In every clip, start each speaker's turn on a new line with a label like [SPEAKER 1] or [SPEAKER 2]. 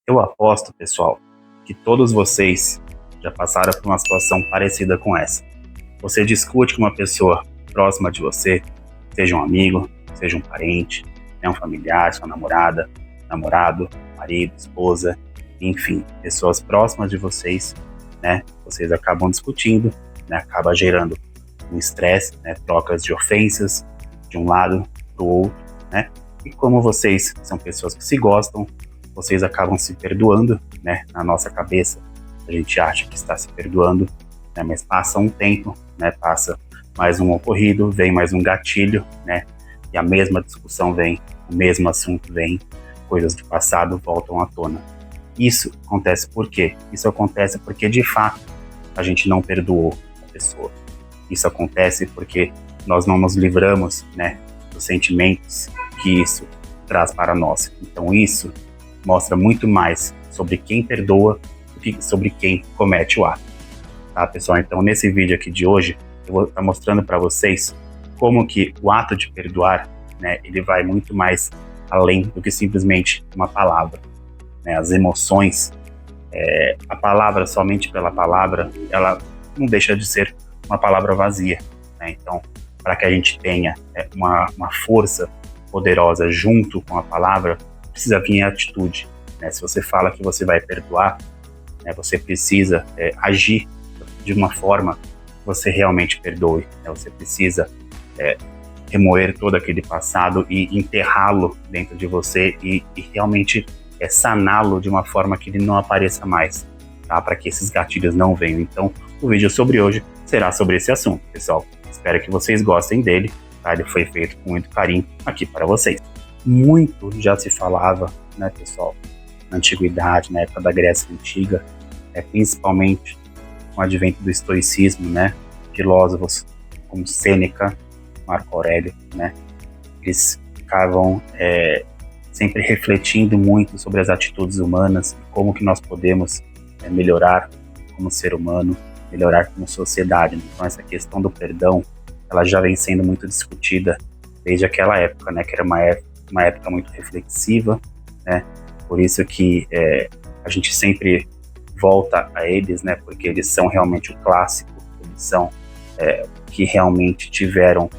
[SPEAKER 1] Eu aposto, pessoal, que todos vocês já passaram por uma situação parecida com essa. Você discute com uma pessoa próxima de você, seja um amigo, seja um parente, um familiar, sua namorada, namorado, marido, esposa, enfim, pessoas próximas de vocês, né? Vocês acabam discutindo, né? Acaba gerando um estresse, né? Trocas de ofensas de um lado para o outro, né? E como vocês são pessoas que se gostam, vocês acabam se perdoando, né? Na nossa cabeça, a gente acha que está se perdoando, né? Mas passa um tempo, né? Passa mais um ocorrido, vem mais um gatilho, né? E a mesma discussão vem, o mesmo assunto vem, coisas do passado voltam à tona. Isso acontece por quê? Isso acontece porque, de fato, a gente não perdoou a pessoa. Isso acontece porque nós não nos livramos, né, dos sentimentos que isso traz para nós. Então isso mostra muito mais sobre quem perdoa do que sobre quem comete o ato. Tá, pessoal? Então nesse vídeo aqui de hoje, eu vou estar mostrando para vocês como que o ato de perdoar, né, ele vai muito mais além do que simplesmente uma palavra. Né? As emoções, a palavra somente pela palavra, ela não deixa de ser uma palavra vazia. Né? Então, para que a gente tenha uma força poderosa junto com a palavra, precisa vir a atitude. Né? Se você fala que você vai perdoar, né, você precisa agir de uma forma que você realmente perdoe. Né? Você precisa remoer todo aquele passado e enterrá-lo dentro de você e realmente saná-lo de uma forma que ele não apareça mais, tá? Para que esses gatilhos não venham. Então, o vídeo sobre hoje será sobre esse assunto, pessoal. Espero que vocês gostem dele, tá? Ele foi feito com muito carinho aqui para vocês. Muito já se falava, né, pessoal, na antiguidade, na época da Grécia Antiga, principalmente com o advento do estoicismo, né? Filósofos como Sêneca, Marco Aurélio, né? Eles ficavam sempre refletindo muito sobre as atitudes humanas, como que nós podemos melhorar como ser humano, melhorar como sociedade. Então essa questão do perdão, ela já vem sendo muito discutida desde aquela época, né? Que era uma época muito reflexiva, né? Por isso que a gente sempre volta a eles, né? Porque eles são realmente o clássico, eles são que realmente tiveram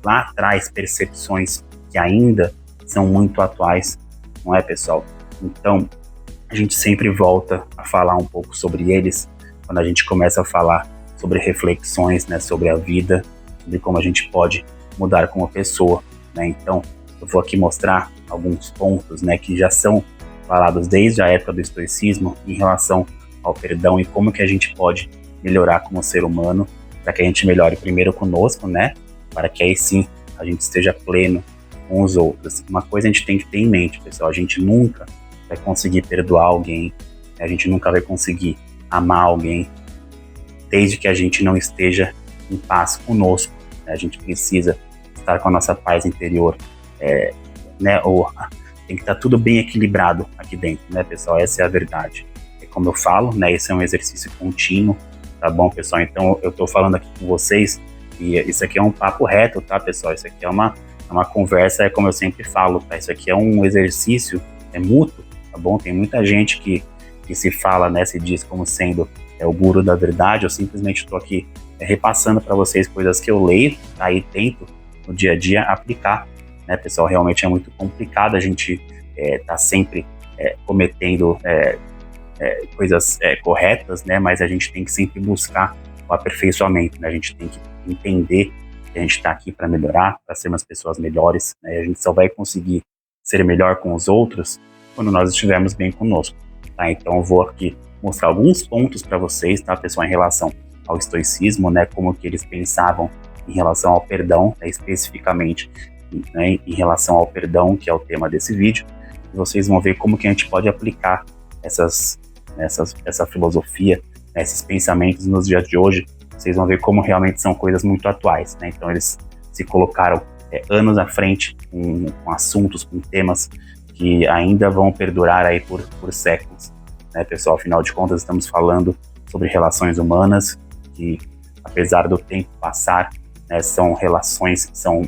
[SPEAKER 1] lá atrás percepções que ainda são muito atuais, não é, pessoal? Então, a gente sempre volta a falar um pouco sobre eles quando a gente começa a falar sobre reflexões, né, sobre a vida, sobre como a gente pode mudar como pessoa, né? Então, eu vou aqui mostrar alguns pontos, né, que já são falados desde a época do estoicismo em relação ao perdão e como que a gente pode melhorar como ser humano, para que a gente melhore primeiro conosco, né, para que aí sim a gente esteja pleno com os outros. Uma coisa a gente tem que ter em mente, pessoal, a gente nunca vai conseguir perdoar alguém, a gente nunca vai conseguir amar alguém, desde que a gente não esteja em paz conosco. Né? A gente precisa estar com a nossa paz interior, né? Tem que estar tudo bem equilibrado aqui dentro, né, pessoal? Essa é a verdade. É como eu falo, né? Esse é um exercício contínuo, tá bom, pessoal? Então eu tô falando aqui com vocês e isso aqui é um papo reto, tá, pessoal? Isso aqui é uma conversa, como eu sempre falo, tá? Isso aqui é um exercício mútuo, tá bom? Tem muita gente que se fala, né, se diz como sendo o guru da verdade. Eu simplesmente estou aqui repassando para vocês coisas que eu leio, tá? E tento no dia a dia aplicar, né, pessoal? Realmente é muito complicado a gente tá sempre cometendo coisas corretas, né? Mas a gente tem que sempre buscar o aperfeiçoamento, né? A gente tem que entender que a gente está aqui para melhorar, para sermos pessoas melhores, né? A gente só vai conseguir ser melhor com os outros quando nós estivermos bem conosco, tá? Então eu vou aqui mostrar alguns pontos para vocês, tá, pessoal, em relação ao estoicismo, né? Como que eles pensavam em relação ao perdão, né, especificamente, né, em relação ao perdão, que é o tema desse vídeo. E vocês vão ver como que a gente pode aplicar essa filosofia, né, esses pensamentos nos dias de hoje. Vocês vão ver como realmente são coisas muito atuais, né? Então eles se colocaram anos à frente com assuntos, com temas que ainda vão perdurar aí por séculos, né, pessoal? Afinal de contas, estamos falando sobre relações humanas que, apesar do tempo passar, né, são relações, são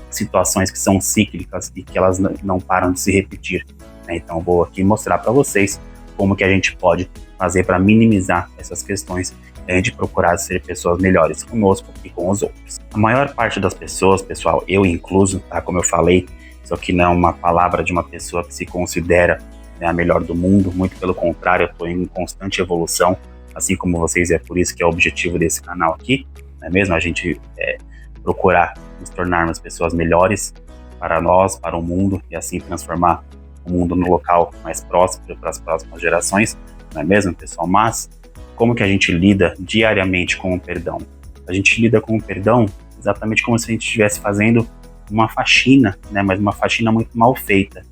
[SPEAKER 1] situações que são cíclicas e que elas não param de se repetir. né? Então eu vou aqui mostrar para vocês como que a gente pode fazer para minimizar essas questões, né, de procurar ser pessoas melhores conosco e com os outros. A maior parte das pessoas, pessoal, eu incluso, tá? Como eu falei, isso aqui não é uma palavra de uma pessoa que se considera, né, a melhor do mundo, muito pelo contrário, eu estou em constante evolução, assim como vocês, é por isso que é o objetivo desse canal aqui, não é mesmo? A gente procurar nos tornarmos pessoas melhores para nós, para o mundo, e assim transformar o mundo no local mais próspero para as próximas gerações, não é mesmo, pessoal? Mas como que a gente lida diariamente com o perdão? A gente lida com o perdão exatamente como se a gente estivesse fazendo uma faxina, né? Mas uma faxina muito mal feita,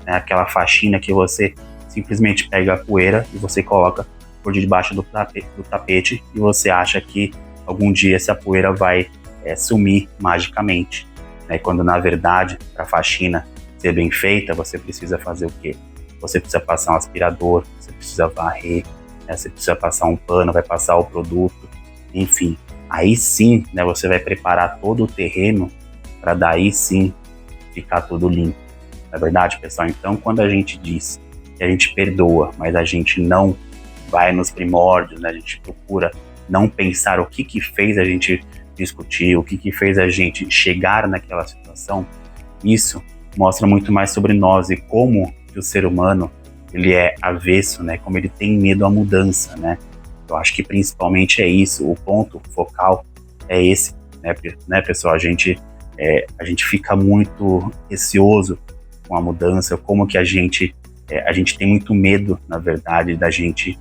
[SPEAKER 1] né? Aquela faxina que você simplesmente pega a poeira e você coloca por debaixo do tapete e você acha que algum dia essa poeira vai sumir magicamente, né? Quando na verdade, para a faxina ser bem feita, você precisa fazer o quê? Você precisa passar um aspirador, você precisa varrer, né? Você precisa passar um pano, vai passar o produto, enfim. Aí sim, né, você vai preparar todo o terreno para daí sim ficar tudo limpo. Não é verdade, pessoal? Então, quando a gente diz que a gente perdoa, mas a gente não vai nos primórdios, né, a gente procura não pensar o que fez a gente discutir, o que fez a gente chegar naquela situação, isso mostra muito mais sobre nós e como que o ser humano ele é avesso, né, como ele tem medo à mudança, né? Eu acho que principalmente é isso, o ponto focal é esse, né, pessoal? A gente fica muito receoso com a mudança, como que a gente tem muito medo, na verdade, da gente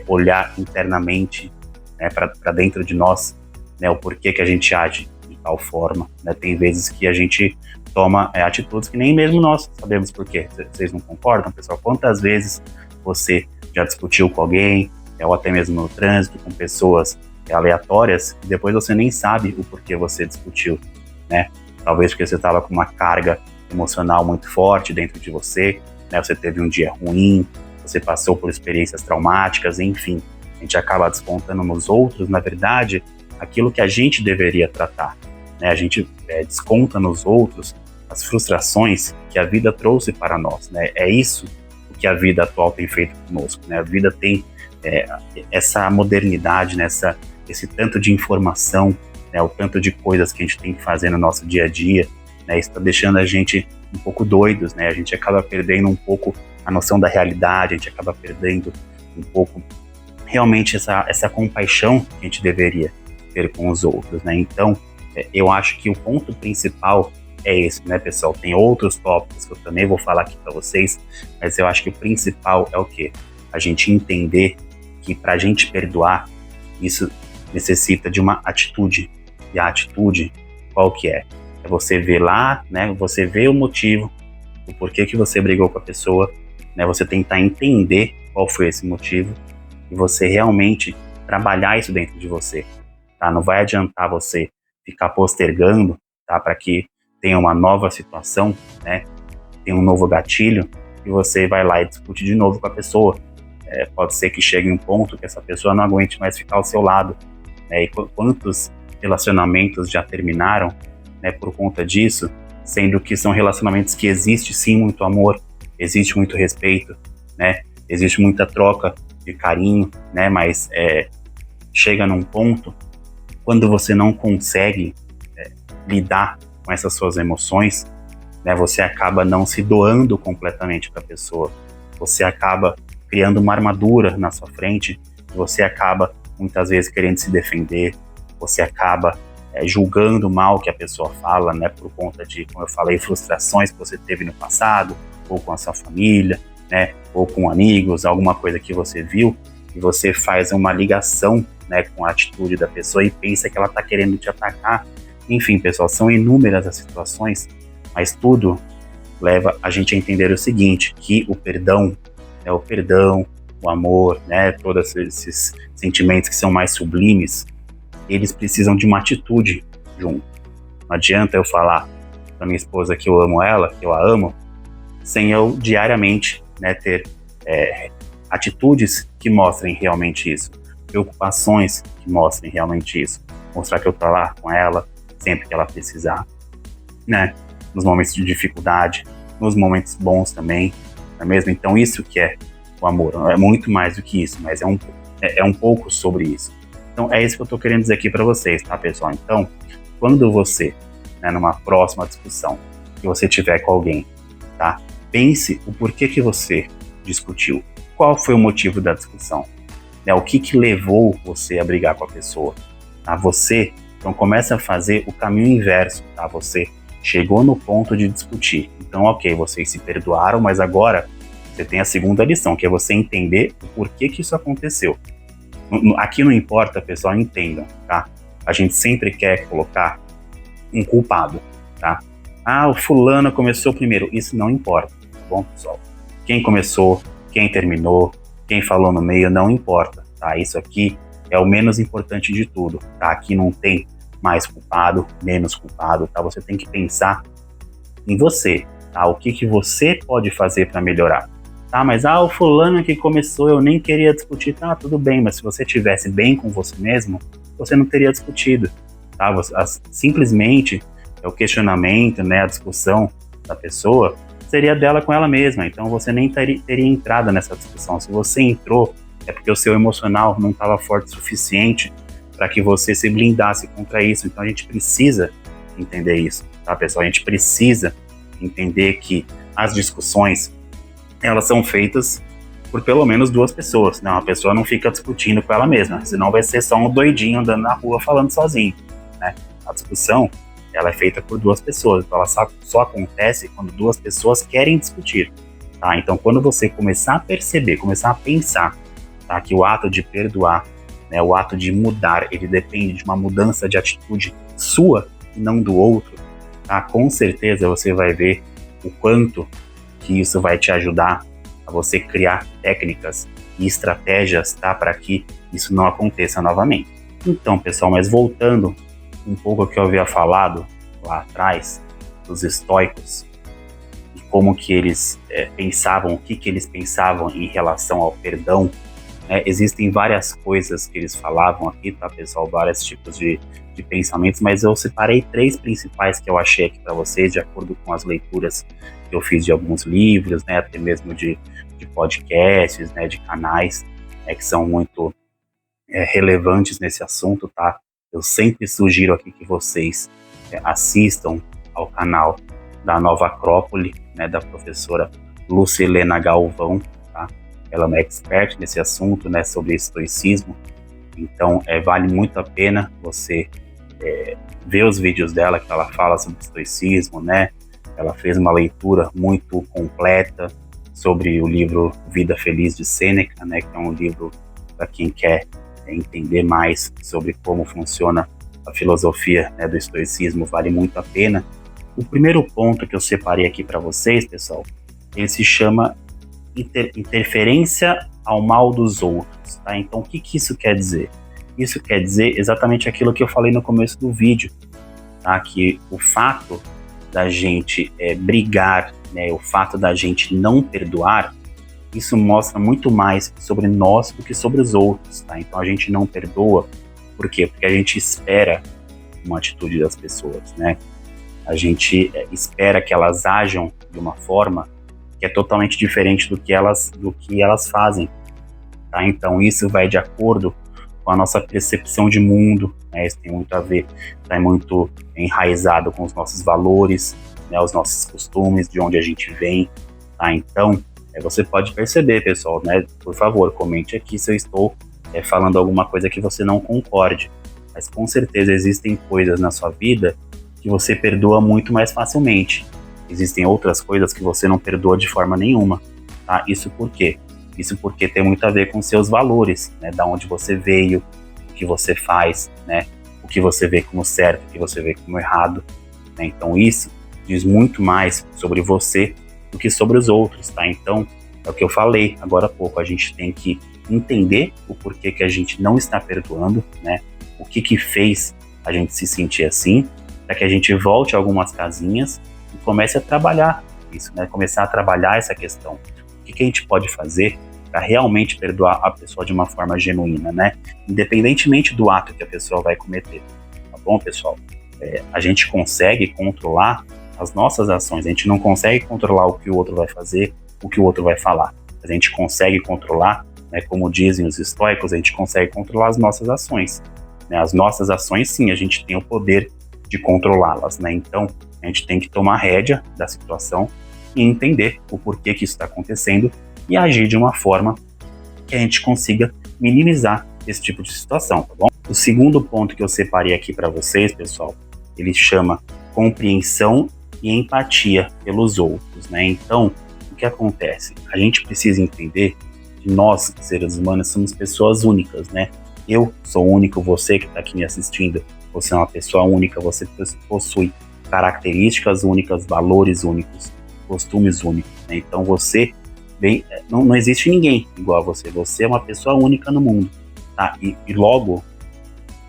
[SPEAKER 1] olhar internamente, né, para dentro de nós, né, o porquê que a gente age de tal forma, né? Tem vezes que a gente toma atitudes que nem mesmo nós sabemos por quê. Vocês não concordam, pessoal? Quantas vezes você já discutiu com alguém, ou até mesmo no trânsito, com pessoas aleatórias, e depois você nem sabe o porquê você discutiu, né? Talvez porque você estava com uma carga emocional muito forte dentro de você, né? Você teve um dia ruim, você passou por experiências traumáticas, enfim. A gente acaba descontando nos outros, na verdade, aquilo que a gente deveria tratar, né? A gente desconta nos outros as frustrações que a vida trouxe para nós, né? É isso o que a vida atual tem feito conosco, né? A vida tem essa modernidade, né? Esse tanto de informação, né? O tanto de coisas que a gente tem que fazer no nosso dia a dia, né? Isso está deixando a gente um pouco doidos, né? A gente acaba perdendo um pouco a noção da realidade, a gente acaba perdendo um pouco realmente essa compaixão que a gente deveria ter com os outros, né? Então, eu acho que o ponto principal é esse, né, pessoal? Tem outros tópicos que eu também vou falar aqui para vocês, mas eu acho que o principal é o quê? A gente entender que para a gente perdoar, isso necessita de uma atitude. E a atitude, qual que é? É você ver lá, né? Você ver o motivo, o porquê que você brigou com a pessoa, né? Você tentar entender qual foi esse motivo e você realmente trabalhar isso dentro de você, tá? Não vai adiantar você ficar postergando, tá? Para que tenha uma nova situação, né? Tem um novo gatilho e você vai lá e discute de novo com a pessoa. Pode ser que chegue um ponto que essa pessoa não aguente mais ficar ao seu lado, né? E quantos relacionamentos já terminaram, né, por conta disso, sendo que são relacionamentos que existe sim muito amor, existe muito respeito, né? Existe muita troca de carinho, né? Mas chega num ponto quando você não consegue lidar com essas suas emoções, né? Você acaba não se doando completamente para a pessoa, você acaba criando uma armadura na sua frente, você acaba muitas vezes querendo se defender, você acaba julgando mal o que a pessoa fala, né, por conta de, como eu falei, frustrações que você teve no passado, ou com a sua família, né, ou com amigos, alguma coisa que você viu, e você faz uma ligação, né, com a atitude da pessoa e pensa que ela está querendo te atacar. Enfim, pessoal, são inúmeras as situações, mas tudo leva a gente a entender o seguinte, que o perdão, o amor, né, todos esses sentimentos que são mais sublimes, eles precisam de uma atitude junto. Não adianta eu falar pra minha esposa que eu amo ela, que eu a amo, sem eu diariamente, né, ter atitudes que mostrem realmente isso, preocupações que mostrem realmente isso, mostrar que eu tô lá com ela sempre que ela precisar, né, nos momentos de dificuldade, nos momentos bons também, não é mesmo? Então isso que é o amor, é muito mais do que isso, mas é um pouco sobre isso. Então é isso que eu estou querendo dizer aqui para vocês, tá, pessoal? Então, quando você, né, numa próxima discussão, que você tiver com alguém, tá, pense o porquê que você discutiu, qual foi o motivo da discussão, né, o que levou você a brigar com a pessoa, tá? Então começa a fazer o caminho inverso, tá? Você chegou no ponto de discutir, então ok, vocês se perdoaram, mas agora você tem a segunda lição, que é você entender o porquê que isso aconteceu. Aqui não importa, pessoal, entendam, tá? A gente sempre quer colocar um culpado, tá? Ah, o fulano começou primeiro. Isso não importa, tá bom, pessoal? Quem começou, quem terminou, quem falou no meio, não importa, tá? Isso aqui é o menos importante de tudo, tá? Aqui não tem mais culpado, menos culpado, tá? Você tem que pensar em você, tá? O que você pode fazer para melhorar? Tá, mas o fulano que começou, eu nem queria discutir, tá, tudo bem, mas se você estivesse bem com você mesmo, você não teria discutido, tá? Simplesmente o questionamento, né, a discussão da pessoa seria dela com ela mesma, então você nem teria entrado nessa discussão. Se você entrou, é porque o seu emocional não estava forte o suficiente para que você se blindasse contra isso. Então a gente precisa entender isso, tá, pessoal? A gente precisa entender que as discussões, elas são feitas por pelo menos duas pessoas, né? Uma pessoa não fica discutindo com ela mesma, senão vai ser só um doidinho andando na rua falando sozinho, né? A discussão, ela é feita por duas pessoas, então ela só acontece quando duas pessoas querem discutir, tá? Então quando você começar a perceber, começar a pensar, tá, que o ato de perdoar, né, o ato de mudar, ele depende de uma mudança de atitude sua e não do outro, tá? Com certeza você vai ver o quanto que isso vai te ajudar a você criar técnicas e estratégias, tá, para que isso não aconteça novamente. Então, pessoal, mas voltando um pouco ao que eu havia falado lá atrás, dos estoicos, e como que eles pensavam, o que eles pensavam em relação ao perdão, né? Existem várias coisas que eles falavam aqui, tá, pessoal, vários tipos de pensamentos, mas eu separei 3 principais que eu achei aqui para vocês, de acordo com as leituras que eu fiz de alguns livros, né, até mesmo de podcasts, né, de canais, que são muito relevantes nesse assunto, tá? Eu sempre sugiro aqui que vocês assistam ao canal da Nova Acrópole, né, da professora Lucilena Galvão, tá? Ela é uma expert nesse assunto, né, sobre estoicismo, então vale muito a pena você ver os vídeos dela, que ela fala sobre estoicismo, né? Ela fez uma leitura muito completa sobre o livro Vida Feliz de Sêneca, né, que é um livro para quem quer entender mais sobre como funciona a filosofia, né, do estoicismo, vale muito a pena. O primeiro ponto que eu separei aqui para vocês, pessoal, ele se chama interferência ao mal dos outros, tá? Então, o que isso quer dizer? Isso quer dizer exatamente aquilo que eu falei no começo do vídeo, tá? Que o fato da gente brigar, né, o fato da gente não perdoar, isso mostra muito mais sobre nós do que sobre os outros, tá? Então a gente não perdoa, por quê? Porque a gente espera uma atitude das pessoas, né? A gente espera que elas ajam de uma forma que é totalmente diferente do que elas fazem, tá? Então isso vai de acordo com a nossa percepção de mundo, né? Isso tem muito a ver, tá muito enraizado com os nossos valores, né? Os nossos costumes, de onde a gente vem, tá? Então, você pode perceber, pessoal, né? Por favor, comente aqui se eu estou falando alguma coisa que você não concorde, mas com certeza existem coisas na sua vida que você perdoa muito mais facilmente. Existem outras coisas que você não perdoa de forma nenhuma, tá? Isso por quê? Isso porque tem muito a ver com seus valores, né? Da onde você veio, o que você faz, né? O que você vê como certo, o que você vê como errado, né? Então isso diz muito mais sobre você do que sobre os outros, tá? Então, é o que eu falei agora há pouco, a gente tem que entender o porquê que a gente não está perdoando, né? O que fez a gente se sentir assim, para que a gente volte a algumas casinhas e comece a trabalhar isso, né? Começar a trabalhar essa questão. O que a gente pode fazer para realmente perdoar a pessoa de uma forma genuína, né? Independentemente do ato que a pessoa vai cometer, tá bom, pessoal? A gente consegue controlar as nossas ações, a gente não consegue controlar o que o outro vai fazer, o que o outro vai falar. A gente consegue controlar, né, como dizem os estoicos, a gente consegue controlar as nossas ações. Né? As nossas ações, sim, a gente tem o poder de controlá-las. Né? Então, a gente tem que tomar rédea da situação e entender o porquê que isso está acontecendo e agir de uma forma que a gente consiga minimizar esse tipo de situação, tá bom? O segundo ponto que eu separei aqui para vocês, pessoal, ele chama compreensão e empatia pelos outros, né? Então, o que acontece? A gente precisa entender que nós, seres humanos, somos pessoas únicas, né? Eu sou único, você que está aqui me assistindo, você é uma pessoa única, você possui características únicas, valores únicos, costumes únicos, né? Então você, não existe ninguém igual a você, você é uma pessoa única no mundo, tá? E logo,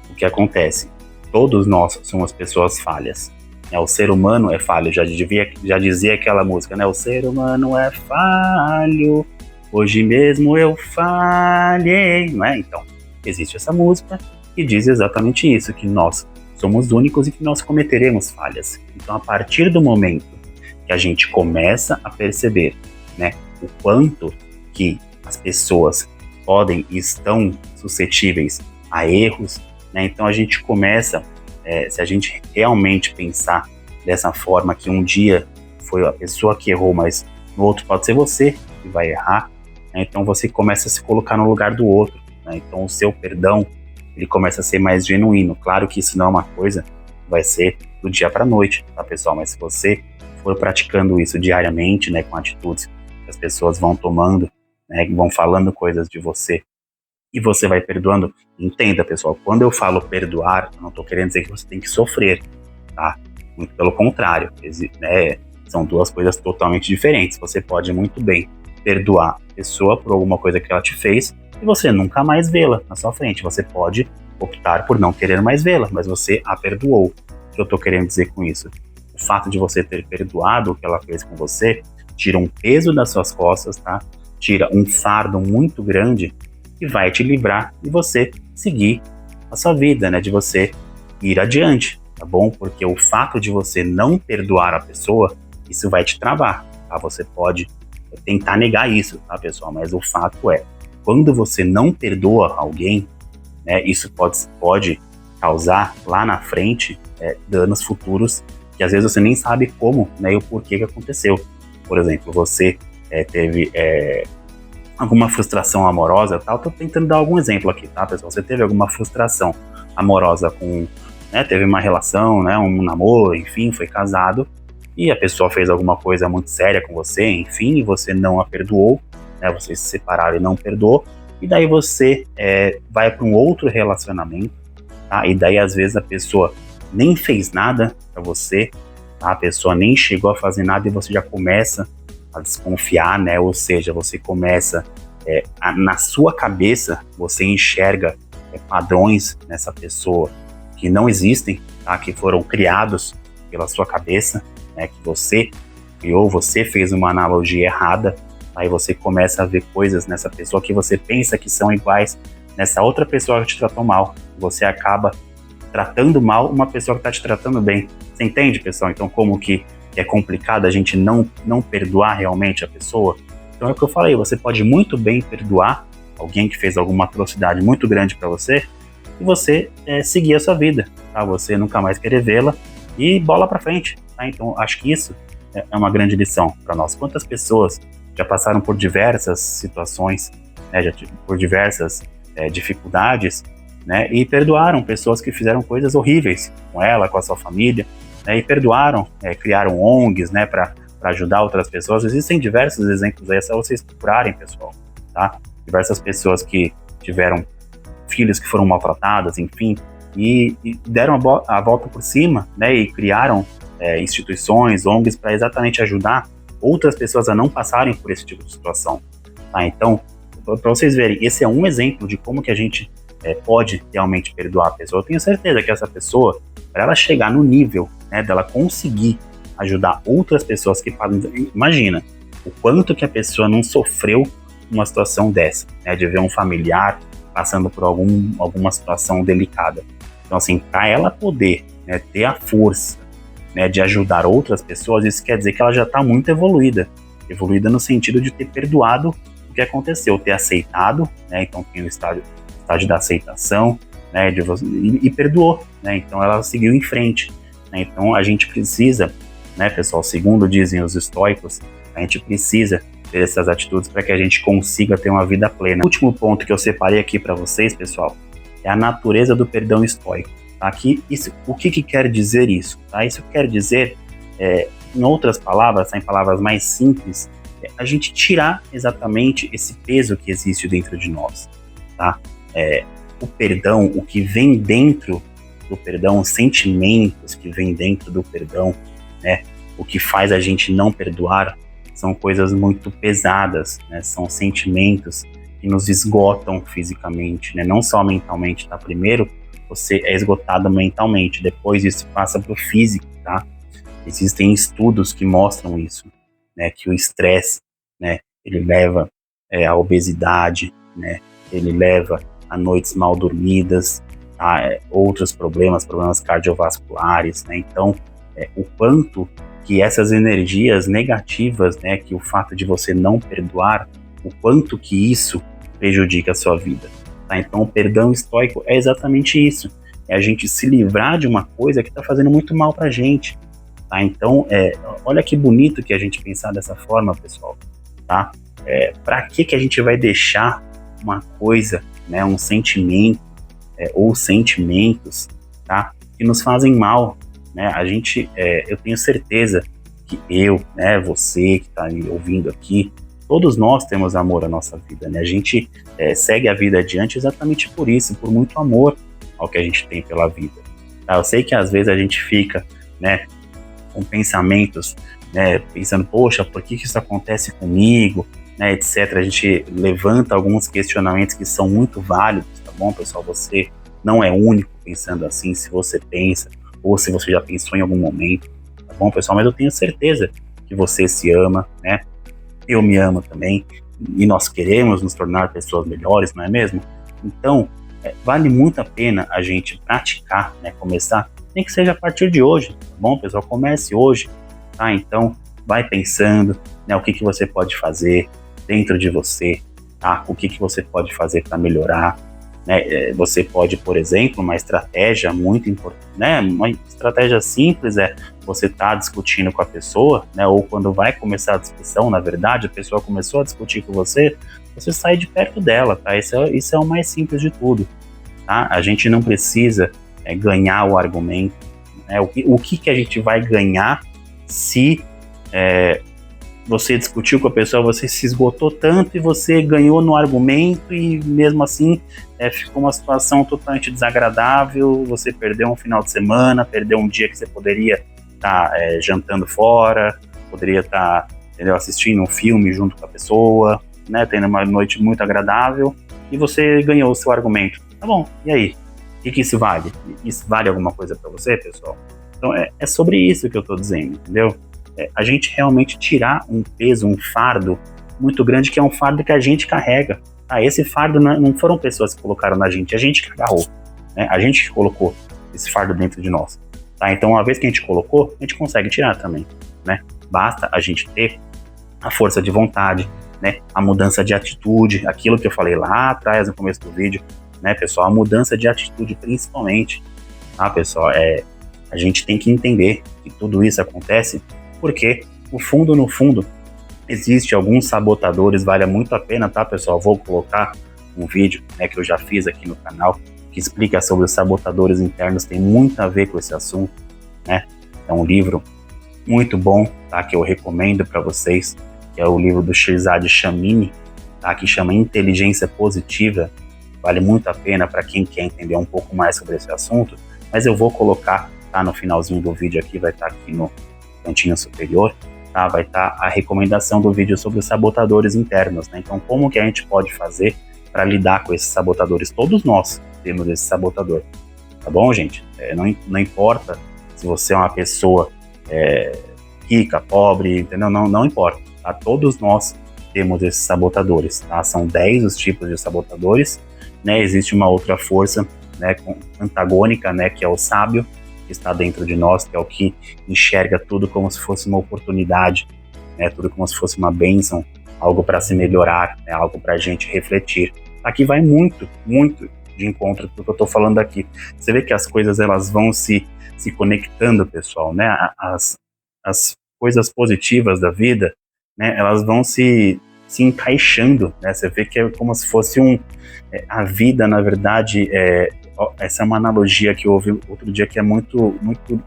[SPEAKER 1] o que acontece? Todos nós somos pessoas falhas, né? O ser humano é falho, já dizia aquela música, né? O ser humano é falho, hoje mesmo eu falhei, não é? Então, existe essa música que diz exatamente isso, que nós somos únicos e que nós cometeremos falhas. Então, a partir do momento que a gente começa a perceber, né, o quanto que as pessoas podem e estão suscetíveis a erros, né, então a gente começa, se a gente realmente pensar dessa forma, que um dia foi a pessoa que errou, mas no outro pode ser você que vai errar, né, então você começa a se colocar no lugar do outro, né, então o seu perdão, ele começa a ser mais genuíno. Claro que isso não é uma coisa que vai ser do dia para a noite, tá, pessoal? Mas se você for praticando isso diariamente, né, com atitudes que as pessoas vão tomando, né, vão falando coisas de você, e você vai perdoando, entenda, pessoal, quando eu falo perdoar, eu não estou querendo dizer que você tem que sofrer, tá? Muito pelo contrário, né, são duas coisas totalmente diferentes. Você pode muito bem perdoar a pessoa por alguma coisa que ela te fez, e você nunca mais vê-la na sua frente. Você pode optar por não querer mais vê-la, mas você a perdoou. O que eu estou querendo dizer com isso? O fato de você ter perdoado o que ela fez com você tira um peso das suas costas, tá? Tira um fardo muito grande que vai te livrar de você seguir a sua vida, né? De você ir adiante, tá bom? Porque o fato de você não perdoar a pessoa, isso vai te travar, tá? Você pode tentar negar isso, tá, pessoal? Mas o fato é, quando você não perdoa alguém, né, isso pode causar lá na frente danos futuros que às vezes você nem sabe como, né, e o porquê que aconteceu. Por exemplo, você teve alguma frustração amorosa, tal. Tô tentando dar algum exemplo aqui, tá, pessoal? Você teve alguma frustração amorosa né, teve uma relação, né, um namoro, enfim, foi casado, e a pessoa fez alguma coisa muito séria com você, enfim, e você não a perdoou, né, vocês se separaram e não perdoou, e daí você vai para um outro relacionamento, tá? E daí às vezes a pessoa nem fez nada para você, tá? A pessoa nem chegou a fazer nada e você já começa a desconfiar, né? Ou seja, você começa, na sua cabeça, você enxerga padrões nessa pessoa que não existem, tá? Que foram criados pela sua cabeça, né? Que você criou, você fez uma analogia errada. Aí você começa a ver coisas nessa pessoa que você pensa que são iguais nessa outra pessoa que te tratou mal. Você acaba tratando mal uma pessoa que está te tratando bem. Você entende, pessoal? Então, como que é complicado a gente não perdoar realmente a pessoa? Então é o que eu falei, você pode muito bem perdoar alguém que fez alguma atrocidade muito grande para você e você seguir a sua vida, tá? Você nunca mais querer vê-la e bola para frente, tá? Então, acho que isso é uma grande lição para nós. Quantas pessoas já passaram por diversas situações, né, por diversas dificuldades, né, e perdoaram pessoas que fizeram coisas horríveis com ela, com a sua família, né, e perdoaram, criaram ONGs, né, para ajudar outras pessoas. Existem diversos exemplos aí, é só vocês procurarem, pessoal, tá? Diversas pessoas que tiveram filhos que foram maltratados, enfim, e deram a volta por cima, né, e criaram instituições, ONGs, para exatamente ajudar outras pessoas a não passarem por esse tipo de situação, tá? Então, para vocês verem, esse é um exemplo de como que a gente pode realmente perdoar a pessoa. Eu tenho certeza que essa pessoa, para ela chegar no nível, né, dela conseguir ajudar outras pessoas que podem... Imagina o quanto que a pessoa não sofreu uma situação dessa, né, de ver um familiar passando por alguma situação delicada. Então, assim, para ela poder, né, ter a força, né, de ajudar outras pessoas, isso quer dizer que ela já está muito evoluída. Evoluída no sentido de ter perdoado o que aconteceu, ter aceitado, né? Então tem o estágio da aceitação, né? E perdoou, né? Então ela seguiu em frente, né? Então a gente precisa, né, pessoal, segundo dizem os estoicos, a gente precisa ter essas atitudes para que a gente consiga ter uma vida plena. O último ponto que eu separei aqui para vocês, pessoal, é a natureza do perdão estoico. Tá? O que quer dizer isso? Tá? Isso quer dizer, em outras palavras, em palavras mais simples, a gente tirar exatamente esse peso que existe dentro de nós. Tá? O perdão, o que vem dentro do perdão, os sentimentos que vêm dentro do perdão, né? O que faz a gente não perdoar são coisas muito pesadas, né? São sentimentos que nos esgotam fisicamente, né? Não só mentalmente, tá? Primeiro você é esgotado mentalmente, depois isso passa para o físico, tá? Existem estudos que mostram isso, né? Que o estresse, né? Ele leva à obesidade, né? Ele leva a noites mal dormidas, a outros problemas cardiovasculares, né? Então, o quanto que essas energias negativas, né, que o fato de você não perdoar, o quanto que isso prejudica a sua vida. Tá? Então, o perdão estoico é exatamente isso. É a gente se livrar de uma coisa que está fazendo muito mal para a gente. Tá? Então, olha que bonito que a gente pensar dessa forma, pessoal. Tá? Para que a gente vai deixar uma coisa, né, um sentimento ou sentimentos, tá, que nos fazem mal? Né? Eu tenho certeza que né, você que está me ouvindo aqui, todos nós temos amor à nossa vida, né? A gente segue a vida adiante exatamente por isso, por muito amor ao que a gente tem pela vida. Tá? Eu sei que às vezes a gente fica, né, com pensamentos, né, pensando, poxa, por que isso acontece comigo, né, etc. A gente levanta alguns questionamentos que são muito válidos, tá bom, pessoal? Você não é único pensando assim, se você pensa, ou se você já pensou em algum momento, tá bom, pessoal? Mas eu tenho certeza que você se ama, né? Eu me amo também, e nós queremos nos tornar pessoas melhores, não é mesmo? Então, vale muito a pena a gente praticar, né? Começar, nem que seja a partir de hoje, tá bom, pessoal? Comece hoje, tá? Então, vai pensando, né? O que você pode fazer dentro de você, tá? O que você pode fazer para melhorar, né? Você pode, por exemplo, uma estratégia muito importante, né? Uma estratégia simples é você estar discutindo com a pessoa, né? Ou quando vai começar a discussão, na verdade, a pessoa começou a discutir com você sai de perto dela, tá? Isso é o mais simples de tudo, tá? A gente não precisa ganhar o argumento, né? O que a gente vai ganhar se você discutiu com a pessoa, você se esgotou tanto e você ganhou no argumento e mesmo assim ficou uma situação totalmente desagradável, você perdeu um final de semana, perdeu um dia que você poderia estar jantando fora, poderia estar assistindo um filme junto com a pessoa, né, tendo uma noite muito agradável e você ganhou o seu argumento. Tá bom, e aí? O que isso vale? Isso vale alguma coisa para você, pessoal? Então é sobre isso que eu estou dizendo, entendeu? A gente realmente tirar um peso, um fardo muito grande, que é um fardo que a gente carrega. Tá? Esse fardo não foram pessoas que colocaram na gente, a gente que agarrou, né? A gente que colocou esse fardo dentro de nós. Tá? Então, uma vez que a gente colocou, a gente consegue tirar também, né? Basta a gente ter a força de vontade, né? A mudança de atitude, aquilo que eu falei lá atrás no começo do vídeo, né, pessoal? A mudança de atitude principalmente, tá, pessoal? A gente tem que entender que tudo isso acontece porque, no fundo, existe alguns sabotadores, vale muito a pena, tá, pessoal? Vou colocar um vídeo, né, que eu já fiz aqui no canal, que explica sobre os sabotadores internos, tem muito a ver com esse assunto, né? É um livro muito bom, tá, que eu recomendo para vocês, que é o livro do Shirzad Chamine, tá, que chama Inteligência Positiva. Vale muito a pena para quem quer entender um pouco mais sobre esse assunto, mas eu vou colocar, tá, no finalzinho do vídeo aqui, vai estar aqui no cantinho superior, tá? Vai estar a recomendação do vídeo sobre os sabotadores internos, né? Então, como que a gente pode fazer para lidar com esses sabotadores? Todos nós temos esse sabotador, tá bom, gente? Não importa se você é uma pessoa rica, pobre, entendeu? Não importa, tá? Todos nós temos esses sabotadores, tá? São 10 os tipos de sabotadores, né? Existe uma outra força, né, antagônica, né, que é o sábio, que está dentro de nós, que é o que enxerga tudo como se fosse uma oportunidade, né? Tudo como se fosse uma bênção, algo para se melhorar, né? Algo para a gente refletir. Aqui vai muito, muito de encontro com o que eu estou falando aqui. Você vê que as coisas elas vão se conectando, pessoal, né? As coisas positivas da vida, né? Elas vão se encaixando, né? Você vê que é como se fosse a vida, na verdade, essa é uma analogia que eu ouvi outro dia que é muito, muito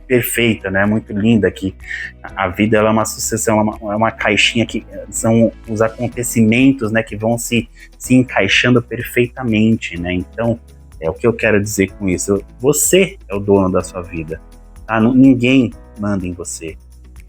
[SPEAKER 1] perfeita, né? Muito linda, que a vida ela é uma sucessão, é uma caixinha que são os acontecimentos, né? Que vão se encaixando perfeitamente, né? Então, é o que eu quero dizer com isso. Você é o dono da sua vida, tá? Ninguém manda em você,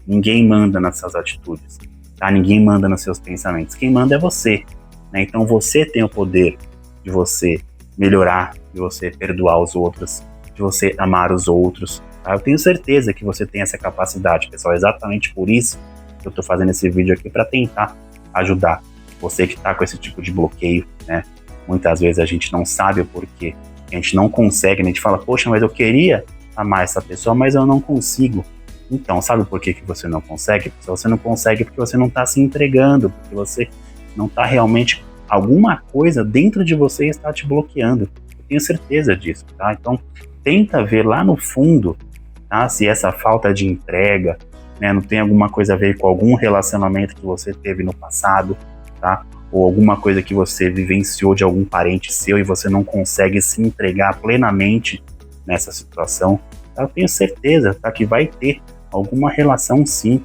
[SPEAKER 1] ninguém manda nas suas atitudes, tá? Ninguém manda nos seus pensamentos. Quem manda é você, né? Então, você tem o poder de você melhorar, de você perdoar os outros, de você amar os outros. Eu tenho certeza que você tem essa capacidade, pessoal. É exatamente por isso que eu estou fazendo esse vídeo aqui, para tentar ajudar você que está com esse tipo de bloqueio, né? Muitas vezes a gente não sabe o porquê, a gente não consegue, a gente fala, poxa, mas eu queria amar essa pessoa, mas eu não consigo. Então, sabe por que você não consegue? Porque você não consegue porque você não está se entregando, porque você não está realmente... Alguma coisa dentro de você está te bloqueando. Eu tenho certeza disso, tá? Então, tenta ver lá no fundo, tá? Se essa falta de entrega, né, não tem alguma coisa a ver com algum relacionamento que você teve no passado, tá? Ou alguma coisa que você vivenciou de algum parente seu e você não consegue se entregar plenamente nessa situação. Tá? Eu tenho certeza, tá, que vai ter alguma relação sim,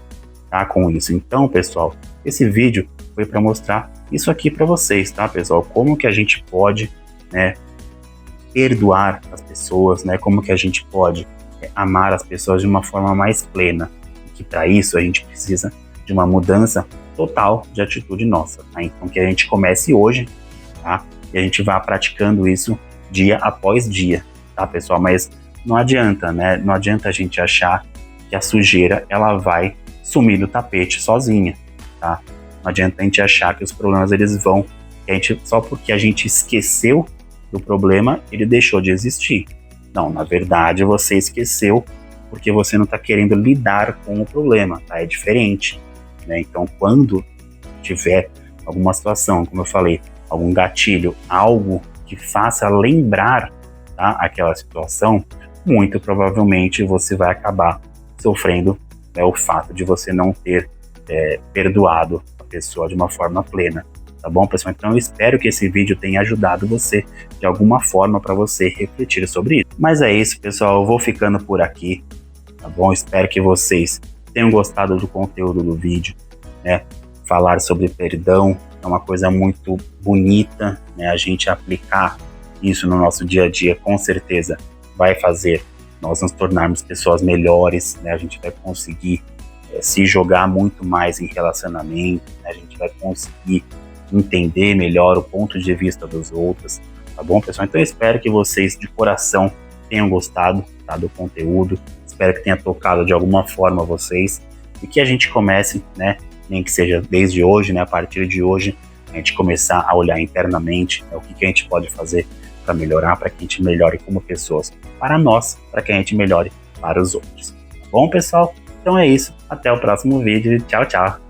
[SPEAKER 1] tá, com isso. Então, pessoal, esse vídeo foi para mostrar isso aqui para vocês, tá, pessoal? Como que a gente pode, né, perdoar as pessoas, né? Como que a gente pode amar as pessoas de uma forma mais plena. E que para isso a gente precisa de uma mudança total de atitude nossa, tá? Então que a gente comece hoje, tá? E a gente vá praticando isso dia após dia, tá, pessoal? Mas não adianta, né? Não adianta a gente achar que a sujeira ela vai sumir do tapete sozinha, tá? Não adianta a gente achar que os problemas eles vão, que a gente, só porque a gente esqueceu do problema, ele deixou de existir. Não, na verdade você esqueceu porque você não está querendo lidar com o problema, tá? É diferente, né? Então quando tiver alguma situação, como eu falei, algum gatilho, algo que faça lembrar, tá, aquela situação, muito provavelmente você vai acabar sofrendo, né, o fato de você não ter perdoado a pessoa de uma forma plena. Tá bom, pessoal? Então eu espero que esse vídeo tenha ajudado você de alguma forma para você refletir sobre isso. Mas é isso, pessoal. Eu vou ficando por aqui, tá bom? Espero que vocês tenham gostado do conteúdo do vídeo, né? Falar sobre perdão é uma coisa muito bonita, né? A gente aplicar isso no nosso dia a dia, com certeza, vai fazer nós nos tornarmos pessoas melhores, né? A gente vai conseguir se jogar muito mais em relacionamento, né? A gente vai conseguir entender melhor o ponto de vista dos outros, tá bom, pessoal? Então eu espero que vocês de coração tenham gostado, tá, do conteúdo, espero que tenha tocado de alguma forma vocês e que a gente comece, né, nem que seja desde hoje, né, a partir de hoje, a gente começar a olhar internamente, né, o que a gente pode fazer para melhorar, para que a gente melhore como pessoas, para nós, para que a gente melhore para os outros, tá bom, pessoal? Então é isso, até o próximo vídeo, tchau, tchau!